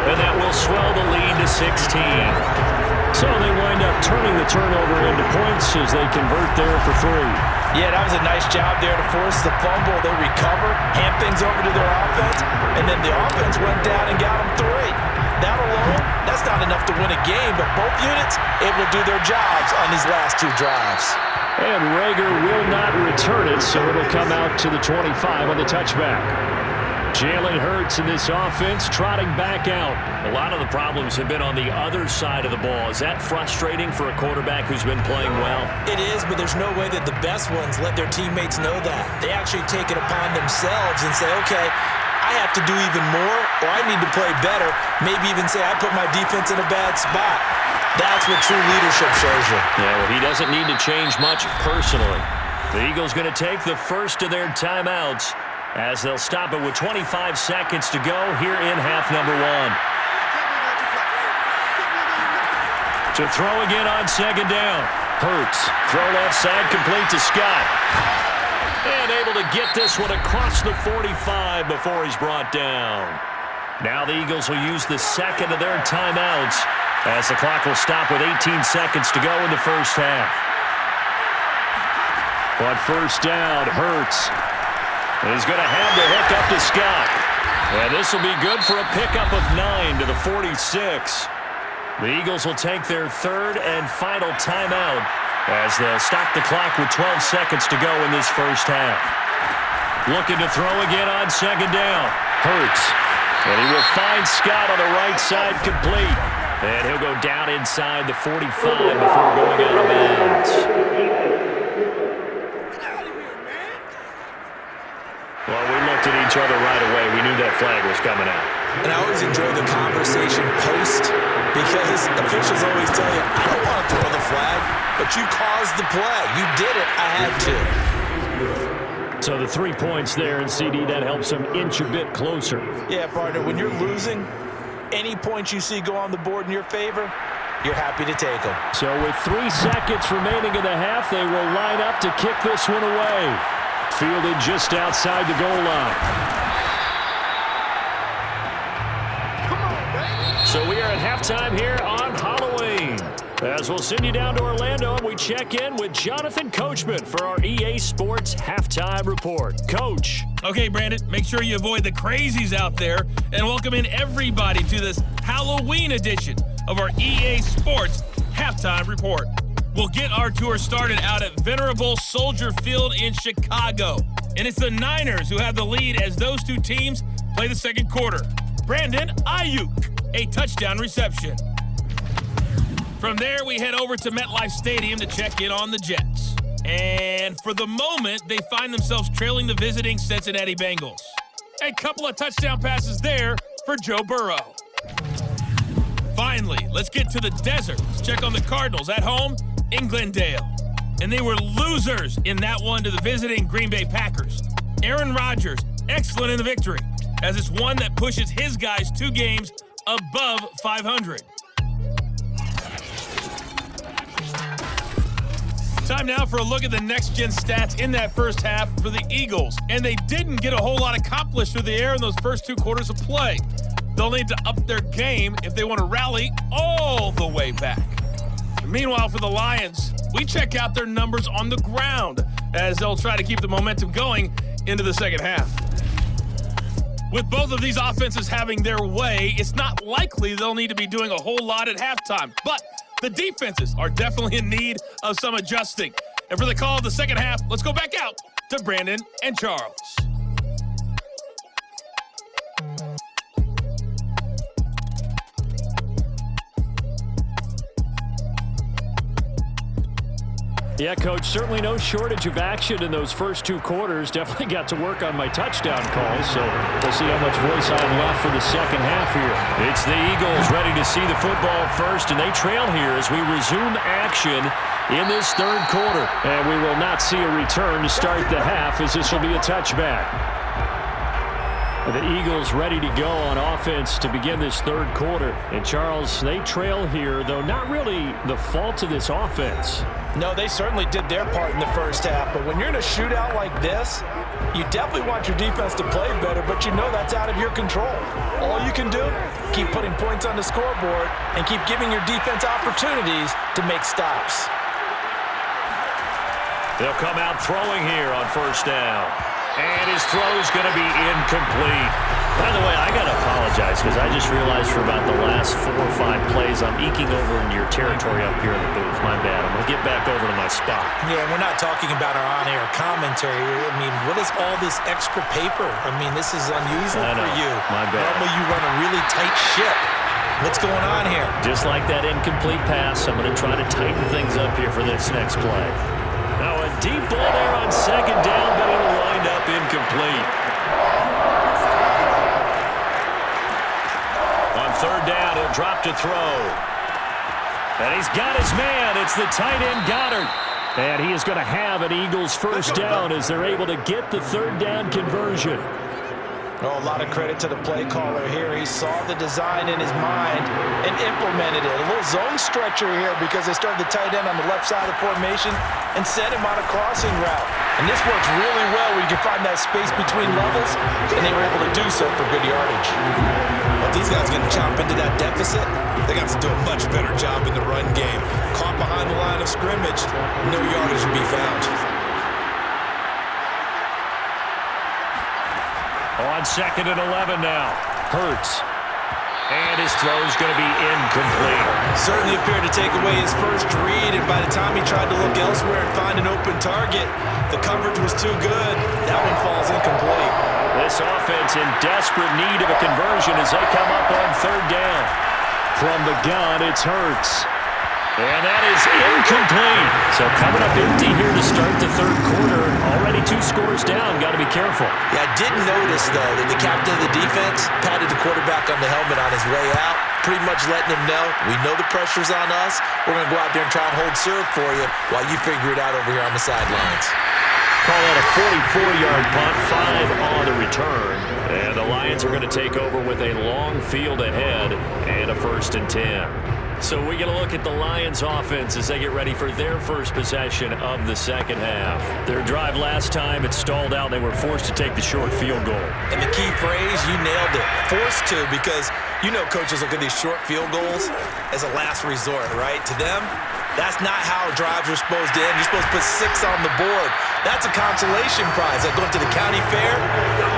And that will swell the lead to 16. So they wind up turning the turnover into points as they convert there for 3. Yeah, that was a nice job there to force the fumble. They recover, hand things over to their offense, and then the offense went down and got them 3. That alone, that's not enough to win a game, but both units able to do their jobs on these last 2 drives. And Rager will not return it, so it'll come out to the 25 on the touchback. Jalen Hurts in this offense trotting back out. A lot of the problems have been on the other side of the ball. Is that frustrating for a quarterback who's been playing well? It is, but there's no way that the best ones let their teammates know that. They actually take it upon themselves and say, okay, I have to do even more, or I need to play better. Maybe even say I put my defense in a bad spot. That's what true leadership shows you. Yeah, well, he doesn't need to change much personally. The Eagles going to take the first of their timeouts as they'll stop it with 25 seconds to go here in half number 1. To throw again on second down. Hurts. Throw left side complete to Scott. And able to get this one across the 45 before he's brought down. Now the Eagles will use the second of their timeouts as the clock will stop with 18 seconds to go in the first half. On first down, Hurts. He's going to have the hook up to Scott. And this will be good for a pickup of 9 to the 46. The Eagles will take their third and final timeout as they'll stop the clock with 12 seconds to go in this first half. Looking to throw again on second down. Hurts. And he will find Scott on the right side complete. And he'll go down inside the 45 before going out of bounds. Well, we looked at each other right away. We knew that flag was coming out. And I always enjoy the conversation post because officials always tell you, I don't want to throw the flag, but you caused the play. You did it. I had to. So the 3 points there, and CD, that helps him inch a bit closer. Yeah, partner, when you're losing, any points you see go on the board in your favor, you're happy to take them. So with 3 seconds remaining in the half, they will line up to kick this one away. Fielded just outside the goal line. So we are at halftime here on Halloween. As we'll send you down to Orlando, and we check in with Jonathan Coachman for our EA Sports Halftime Report. Coach. Okay, Brandon, make sure you avoid the crazies out there and welcome in everybody to this Halloween edition of our EA Sports Halftime Report. We'll get our tour started out at Venerable Soldier Field in Chicago. And it's the Niners who have the lead as those two teams play the second quarter. Brandon Ayuk, a touchdown reception. From there, we head over to MetLife Stadium to check in on the Jets. And for the moment, they find themselves trailing the visiting Cincinnati Bengals. A couple of touchdown passes there for Joe Burrow. Finally, let's get to the desert. Let's check on the Cardinals at home in Glendale. And they were losers in that one to the visiting Green Bay Packers. Aaron Rodgers, excellent in the victory, as it's one that pushes his guys 2 games above 500. Time now for a look at the next-gen stats in that first half for the Eagles. And they didn't get a whole lot accomplished through the air in those first 2 quarters of play. They'll need to up their game if they want to rally all the way back. Meanwhile, for the Lions, we check out their numbers on the ground as they'll try to keep the momentum going into the second half. With both of these offenses having their way, it's not likely they'll need to be doing a whole lot at halftime. But the defenses are definitely in need of some adjusting. And for the call of the second half, let's go back out to Brandon and Charles. Yeah, Coach, certainly no shortage of action in those first 2 quarters. Definitely got to work on my touchdown calls, so we'll see how much voice I have left for the second half here. It's the Eagles ready to see the football first, and they trail here as we resume action in this third quarter. And we will not see a return to start the half, as this will be a touchback. The Eagles ready to go on offense to begin this third quarter. And Charles, they trail here, though not really the fault of this offense. No, they certainly did their part in the first half, but when you're in a shootout like this, you definitely want your defense to play better, but you know that's out of your control. All you can do, keep putting points on the scoreboard and keep giving your defense opportunities to make stops. They'll come out throwing here on first down. And his throw is going to be incomplete. By the way, I got to apologize because I just realized for about the last 4 or 5 plays, I'm eking over into your territory up here in the booth. My bad. I'm going to get back over to my spot. Yeah, we're not talking about our on-air commentary. I mean, what is all this extra paper? I mean, this is unusual for you. My bad. Normally you run a really tight ship. What's going on here? Just like that incomplete pass, I'm going to try to tighten things up here for this next play. Now a deep ball there on second down, but it'll wind up incomplete. On third down, he'll drop to throw. And he's got his man. It's the tight end Goddard. And he is going to have an Eagles first down as they're able to get the third down conversion. Oh, a lot of credit to the play caller here. He saw the design in his mind and implemented it. A little zone stretcher here because they started the tight end on the left side of the formation and sent him on a crossing route. And this works really well where you can find that space between levels, and they were able to do so for good yardage. But these guys are going to chomp into that deficit. They got to do a much better job in the run game. Caught behind the line of scrimmage, no yardage will be found. On second and 11 now. Hurts. And his throw is going to be incomplete. Certainly appeared to take away his first read, and by the time he tried to look elsewhere and find an open target, the coverage was too good. That one falls incomplete. This offense in desperate need of a conversion as they come up on third down. From the gun, it's Hurts. And that is incomplete. So coming up empty here to start the third quarter. Already 2 scores down. Got to be careful. Yeah, I did notice, though, that the captain of the defense patted the quarterback on the helmet on his way out, pretty much letting him know, we know the pressure's on us. We're going to go out there and try and hold serve for you while you figure it out over here on the sidelines. Call that a 44-yard punt, 5 on the return. And the Lions are going to take over with a long field ahead and a 1st and 10. So we get a look at the Lions offense as they get ready for their first possession of the second half. Their drive last time, it stalled out. They were forced to take the short field goal. And the key phrase, you nailed it, forced to, because you know coaches look at these short field goals as a last resort, right? To them, that's not how drives are supposed to end. You're supposed to put 6 on the board. That's a consolation prize. Like going to the county fair,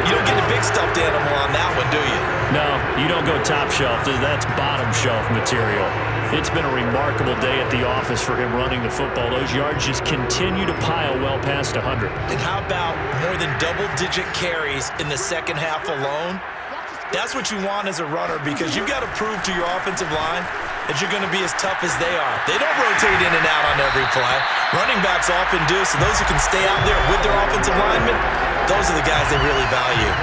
you don't get a big stuffed animal on that one, do you? No, you don't go top shelf. That's bottom shelf material. It's been a remarkable day at the office for him running the football. Those yards just continue to pile well past 100. And how about more than double-digit carries in the second half alone? That's what you want as a runner, because you've got to prove to your offensive line that you're going to be as tough as they are. They don't rotate in and out on every play. Running backs often do, so those who can stay out there with their offensive linemen, those are the guys they really value.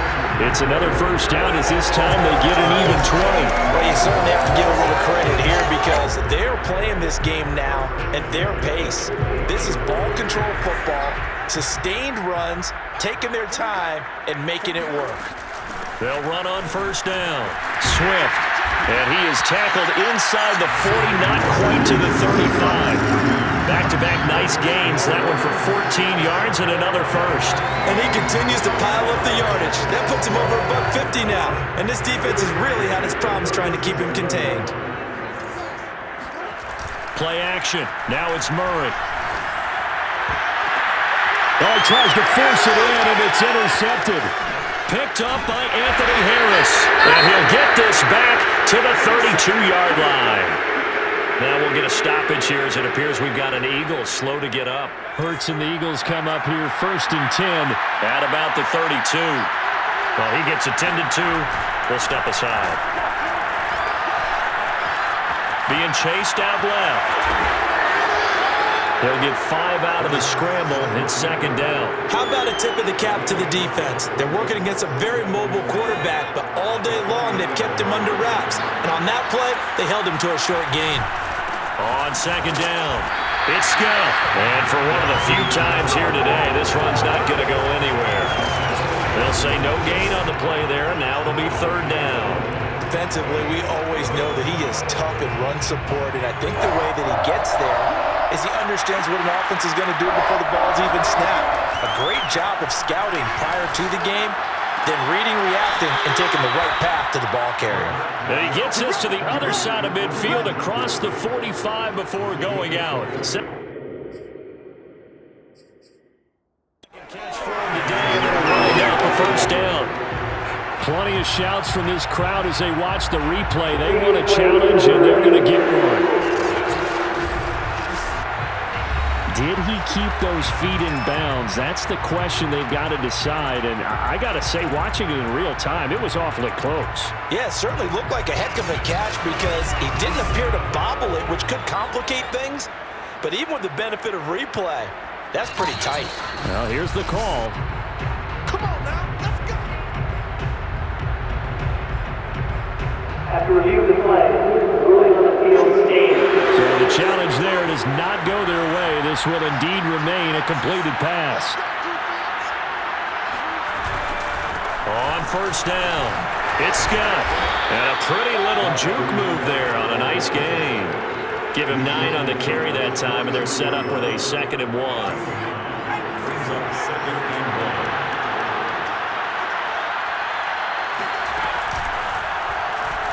It's another first down as this time they get an even 20. Well, you certainly have to give a little credit here because they're playing this game now at their pace. This is ball control football, sustained runs, taking their time, and making it work. They'll run on first down. Swift. And he is tackled inside the 40, not quite to the 35. Back-to-back nice gains. That one for 14 yards and another first. And he continues to pile up the yardage. That puts him over $150 now. And this defense has really had its problems trying to keep him contained. Play action. Now it's Murray. Oh, he tries to force it in, and it's intercepted. Picked up by Anthony Harris. And he'll get this back to the 32-yard line. Now we'll get a stoppage here as it appears we've got an Eagle slow to get up. Hurts and the Eagles come up here 1st and 10. At about the 32. Well, he gets attended to. We'll step aside. Being chased out left. They'll get 5 out of the scramble. It's 2nd down. How about a tip of the cap to the defense? They're working against a very mobile quarterback, but all day long they've kept him under wraps. And on that play, they held him to a short gain. On 2nd down, it's Scott. And for one of the few times here today, this run's not going to go anywhere. They'll say no gain on the play there. Now it'll be 3rd down. Defensively, we always know that he is tough in run support, and I think the way that he gets there is he understands what an offense is going to do before the ball's even snapped. A great job of scouting prior to the game, then reading, reacting, and taking the right path to the ball carrier. And he gets us to the other side of midfield across the 45 before going out. Catch for him today. They'll wind up a 1st down. Plenty of shouts from this crowd as they watch the replay. They want a challenge, and they're going to get one. Did he keep those feet in bounds? That's the question they've got to decide. And I got to say, watching it in real time, it was awfully close. Yeah, it certainly looked like a heck of a catch because he didn't appear to bobble it, which could complicate things. But even with the benefit of replay, that's pretty tight. Well, here's the call. Come on now, let's go. After review of the play, ruling on the field stands. So the challenge there does not go their way. This will indeed remain a completed pass. On 1st down, it's Scott. And a pretty little juke move there on a nice gain. Give him 9 on the carry that time, and they're set up with a 2nd and 1. Brings up 2nd and 1.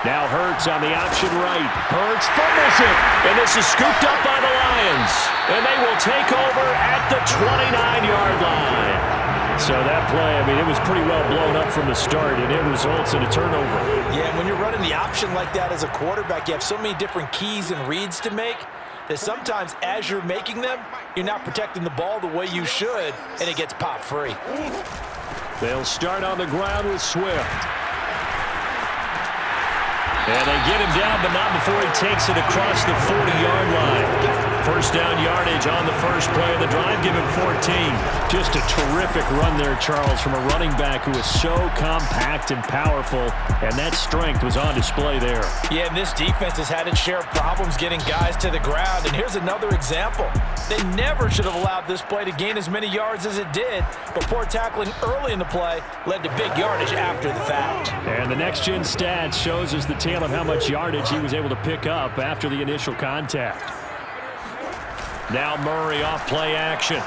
Now Hurts on the option right. Hurts fumbles it. And this is scooped up by the Lions. And they will take over at the 29-yard line. So that play, I mean, it was pretty well blown up from the start, and it results in a turnover. Yeah, when you're running the option like that as a quarterback, you have so many different keys and reads to make that sometimes as you're making them, you're not protecting the ball the way you should, and it gets popped free. They'll start on the ground with Swift. And they get him down, but not before he takes it across the 40-yard line. First down yardage on the first play of the drive. Give him 14. Just a terrific run there, Charles, from a running back who is so compact and powerful, and that strength was on display there. Yeah, and this defense has had its share of problems getting guys to the ground, and here's another example. They never should have allowed this play to gain as many yards as it did, but poor tackling early in the play led to big yardage after the fact. And the next-gen stats shows us the tale of how much yardage he was able to pick up after the initial contact. Now Murray off play action.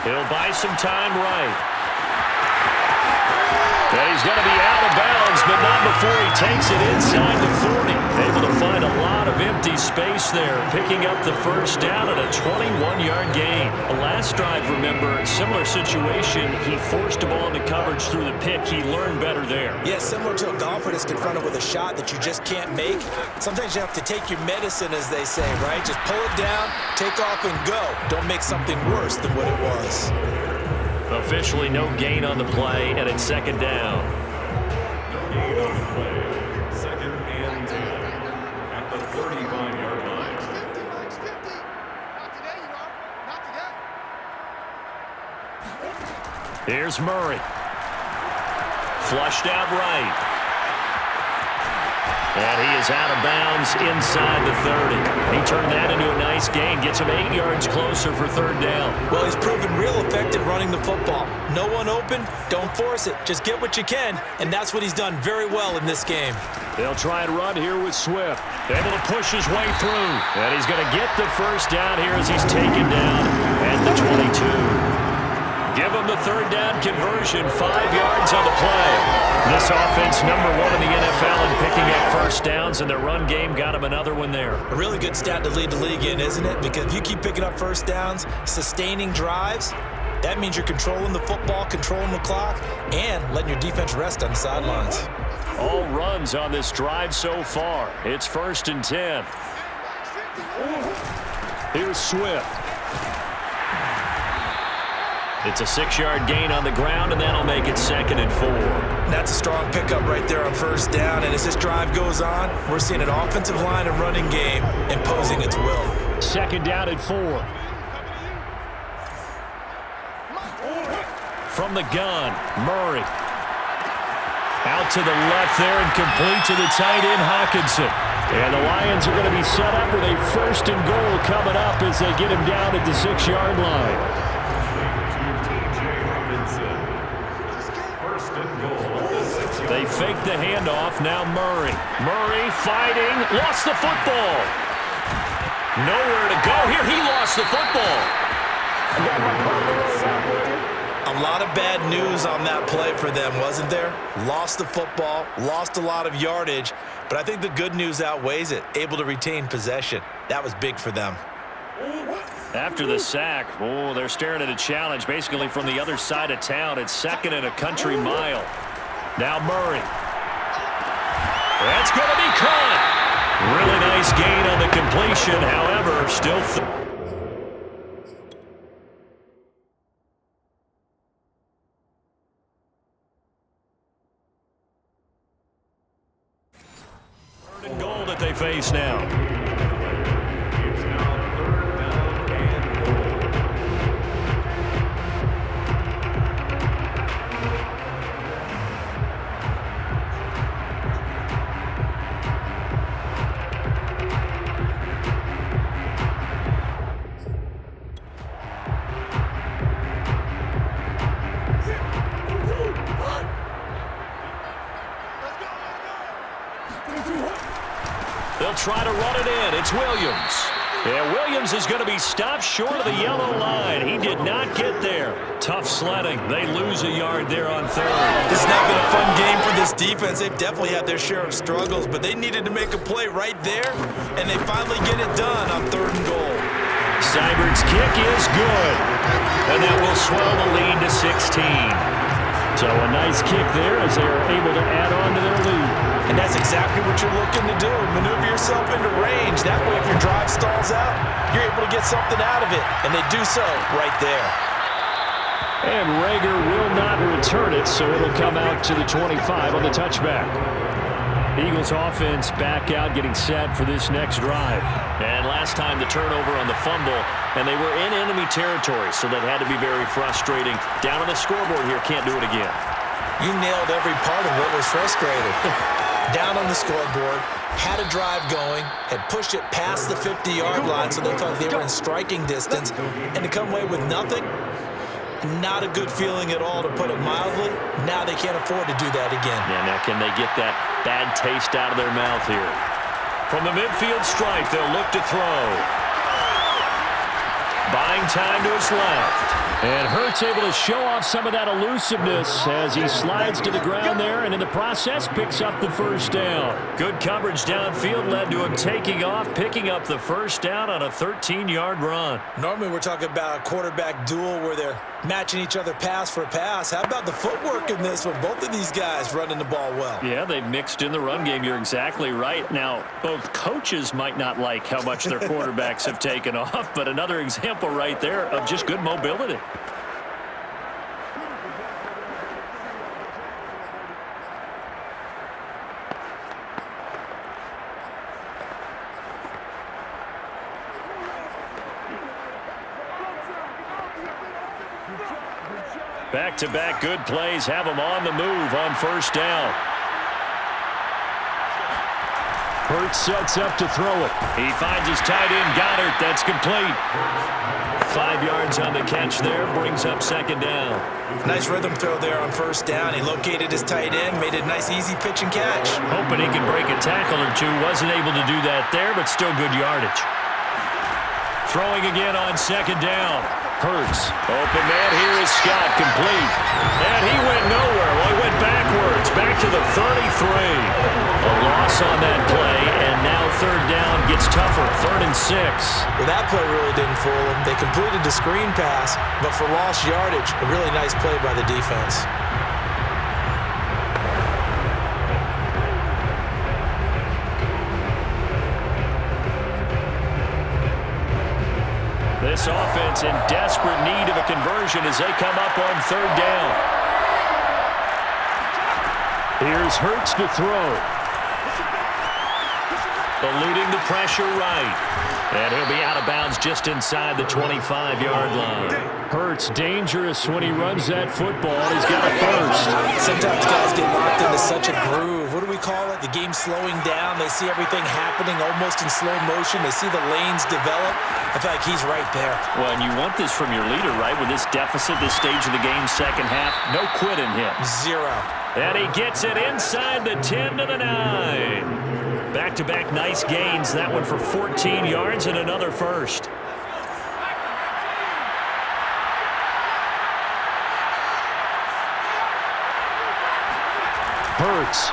He'll buy some time right. And he's going to be out of bounds, but not before he takes it inside the 40. Able to find a lot of empty space there, picking up the first down at a 21-yard gain. The last drive, remember, similar situation. He forced a ball into coverage through the pick. He learned better there. Yeah, similar to a golfer that's confronted with a shot that you just can't make. Sometimes you have to take your medicine, as they say, right? Just pull it down, take off, and go. Don't make something worse than what it was. Officially no gain on the play, and it's second down. No gain on the play. Second and 10 at the 35-yard line. Here's Murray. Flushed out right. And he is out of bounds inside the 30. He turned that into a nice gain. Gets him 8 yards closer for third down. Well, he's proven real effective running the football. No one open, don't force it. Just get what you can, and that's what he's done very well in this game. They'll try and run here with Swift. Able to push his way through. And he's going to get the first down here as he's taken down at the 22. Give him the third down conversion, 5 yards on the play. This offense number 1 in the NFL in picking up first downs, and their run game got him another one there. A really good stat to lead the league in, isn't it? Because if you keep picking up first downs, sustaining drives, that means you're controlling the football, controlling the clock, and letting your defense rest on the sidelines. All runs on this drive so far. It's first and 10. Here's Swift. It's a 6-yard gain on the ground, and that'll make it second and 4. That's a strong pickup right there on first down, and as this drive goes on, we're seeing an offensive line and running game imposing its will. Second down and 4. From the gun, Murray. Out to the left there and complete to the tight end, Hawkinson. And the Lions are going to be set up with a first and goal coming up as they get him down at the 6-yard line. They fake the handoff. Now Murray. Murray fighting. Lost the football. Nowhere to go here. He lost the football. A lot of bad news on that play for them, wasn't there? Lost the football, lost a lot of yardage, but I think the good news outweighs it. Able to retain possession. That was big for them. After the sack, they're staring at a challenge basically from the other side of town. It's second and a country mile. Now Murray. That's going to be caught. Really nice gain on the completion, however, still third and goal that they face now. It's now third down and goal. They'll try to run it in. It's Williams. Yeah, Williams is going to be stopped short of the yellow line. He did not get there. Tough sledding. They lose a yard there on third. This has not been a fun game for this defense. They've definitely had their share of struggles, but they needed to make a play right there, and they finally get it done on third and goal. Seibert's kick is good, and that will swell the lead to 16. So a nice kick there as they are able to add on to their lead. And that's exactly what you're looking to do. Maneuver yourself into range. That way, if your drive stalls out, you're able to get something out of it. And they do so right there. And Rager will not return it, so it'll come out to the 25 on the touchback. Eagles offense back out, getting set for this next drive. And last time the turnover on the fumble, and they were in enemy territory, so that had to be very frustrating. Down on the scoreboard here, can't do it again. You nailed every part of what was frustrating. Down on the scoreboard, had a drive going, had pushed it past the 50-yard line so they felt they were in striking distance, and to come away with nothing, not a good feeling at all, to put it mildly. Now they can't afford to do that again. Yeah, now can they get that bad taste out of their mouth here? From the midfield stripe, they'll look to throw. Buying time to his left. And Hurts able to show off some of that elusiveness as he slides to the ground there, and in the process picks up the first down. Good coverage downfield led to him taking off, picking up the first down on a 13-yard run. Normally we're talking about a quarterback duel where they're matching each other pass for pass. How about the footwork in this one? Both of these guys running the ball well. Yeah, they've mixed in the run game. You're exactly right. Now, both coaches might not like how much their quarterbacks have taken off, but another example right there of just good mobility. Back-to-back good plays have them on the move on first down. Hurts sets up to throw it. He finds his tight end, Goddard. That's complete. 5 yards on the catch there, brings up second down. Nice rhythm throw there on first down. He located his tight end, made it a nice easy pitch and catch. Hoping he could break a tackle or two. Wasn't able to do that there, but still good yardage. Throwing again on second down. Hurts. Open man here is Scott, complete. And he went nowhere. Well, he went backwards, back to the 33. A loss on that play, and now third down gets tougher, 3rd and 6. Well, that play really didn't fool them. They completed the screen pass, but for lost yardage, a really nice play by the defense. This offense in desperate need of a conversion as they come up on third down. Here's Hurts to throw. Eluding the pressure right. And he'll be out of bounds just inside the 25-yard line. Hurts dangerous when he runs that football. He's got a first. Sometimes guys get locked into such a groove. What do we call it? The game slowing down. They see everything happening almost in slow motion. They see the lanes develop. I feel like he's right there. Well, and you want this from your leader, right? With this deficit, this stage of the game, second half, no quit in him. 0. And he gets it inside the 10 to the 9. Back-to-back nice gains. That one for 14 yards and another first. Hurts.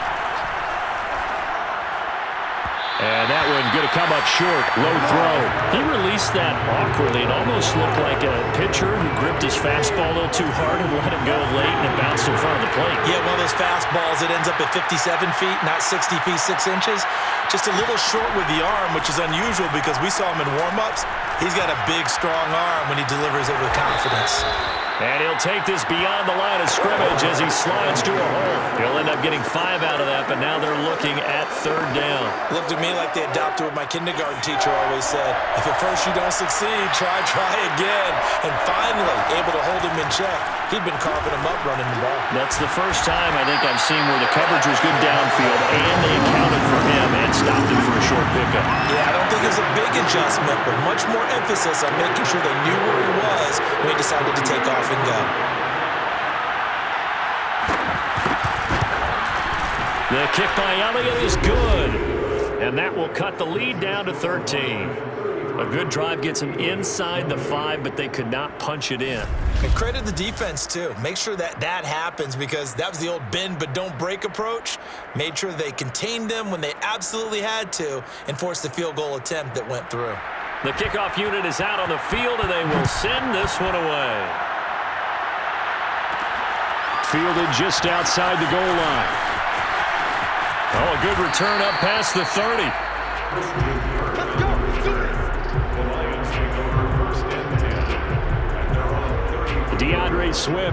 And that one going to come up short. Low throw. He released that awkwardly. It almost looked like a pitcher who gripped his fastball a little too hard and let it go late, and it bounced in front of the plate. Yeah, one of those fastballs that ends up at 57 feet, not 60 feet, 6 inches. Just a little short with the arm, which is unusual because we saw him in warm-ups. He's got a big, strong arm when he delivers it with confidence. And he'll take this beyond the line of scrimmage as he slides to a hole. He'll end up getting 5 out of that, but now they're looking at third down. Looked at me like they adopted what my kindergarten teacher always said. If at first you don't succeed, try again. And finally, able to hold him in check. He'd been carving him up running the ball. That's the first time I think I've seen where the coverage was good downfield, and they accounted for him and stopped him for a short pickup. Yeah, I don't think it was a big adjustment, but much more emphasis on making sure they knew where he was when he decided to take off and go. The kick by Elliott is good, and that will cut the lead down to 13. A good drive gets them inside the 5, but they could not punch it in. And credit the defense, too. Make sure that happens because that was the old bend but don't break approach. Made sure they contained them when they absolutely had to and forced the field goal attempt that went through. The kickoff unit is out on the field, and they will send this one away. Fielded just outside the goal line. Oh, a good return up past the 30. DeAndre Swift.